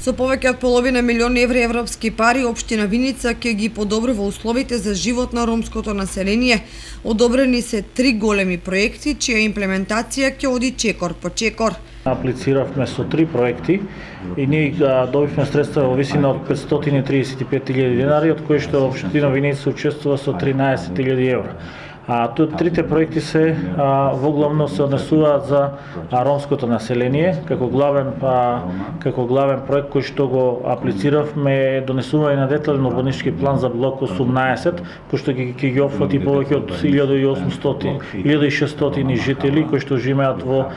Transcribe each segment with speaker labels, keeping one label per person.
Speaker 1: Со повеќе од половина милион еври европски пари, општина Виница ќе ги подобрува условите за живот на ромското население. Одобрени се 3 големи проекти, чија имплементација ќе оди чекор по чекор.
Speaker 2: Аплициравме со 3 проекти и ние добивме средства во висина од 535.000 денари, од кои што општина Виница учествува со 13.000 евра. Трите проекти се воглавно се однесуваат за ромското население, како главен проект кој што го аплициравме донесување на детален урбанистички план за блок 18, кој што ќе ги опфати повеќе од 1600 жители кои што живеат во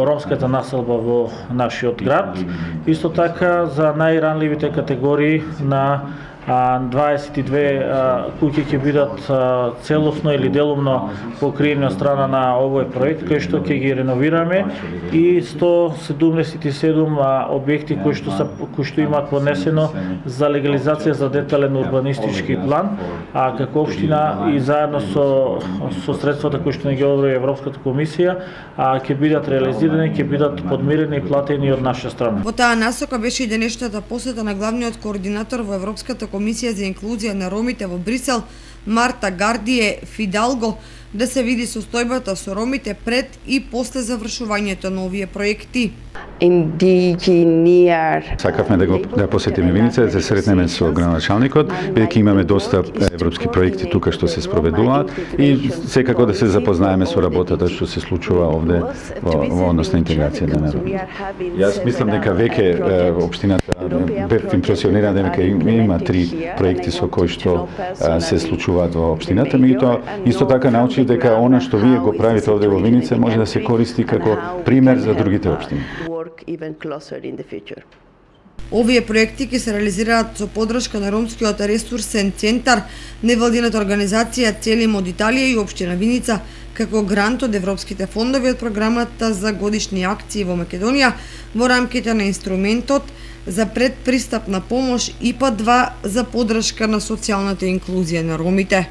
Speaker 2: ромската населба во нашиот град. Исто така за најранливите категории на 22 куќи ќе бидат целосно или делумно покриени од страна на овој проект кој што ќе ги реновираме и 177 објекти кои што имаат поднесено за легализација за детален урбанистички план, како општина и заедно со средствата кои што ни ги одобри Европската комисија ќе бидат реализирани, ќе бидат подмирени и платени од наша страна.
Speaker 1: Во таа насока беше и денешната посета на главниот координатор во Европската комисија за инклузија на ромите во Брисел, Марта Гардие Фидалго, да се види состојбата со ромите пред и после завршувањето на овие проекти.
Speaker 3: Сакавме да посетиме Виница, да се сретнеме со градоначалникот, бидејќи имаме доста европски проекти тука што се спроведуваат и секако да се запознаеме со работата што се случува овде во однос на интеграцијата на ромите. Јас мислам дека веќе општината бев импресиониран дека има 3 проекти со кои што се случуваат во општината, меѓутоа исто така научив дека она што вие го правите овде во Виница може да се користи како пример за другите општини.
Speaker 1: Овие проекти ќе се реализираат со подршка на Ромскиот ресурсен центар, невладината организација Целим од Италија и општина Виница, како грант од европските фондови од програмата за годишни акции во Македонија во рамките на инструментот за предпристапна помош ИПА 2 за подршка на социјалната инклузија на ромите.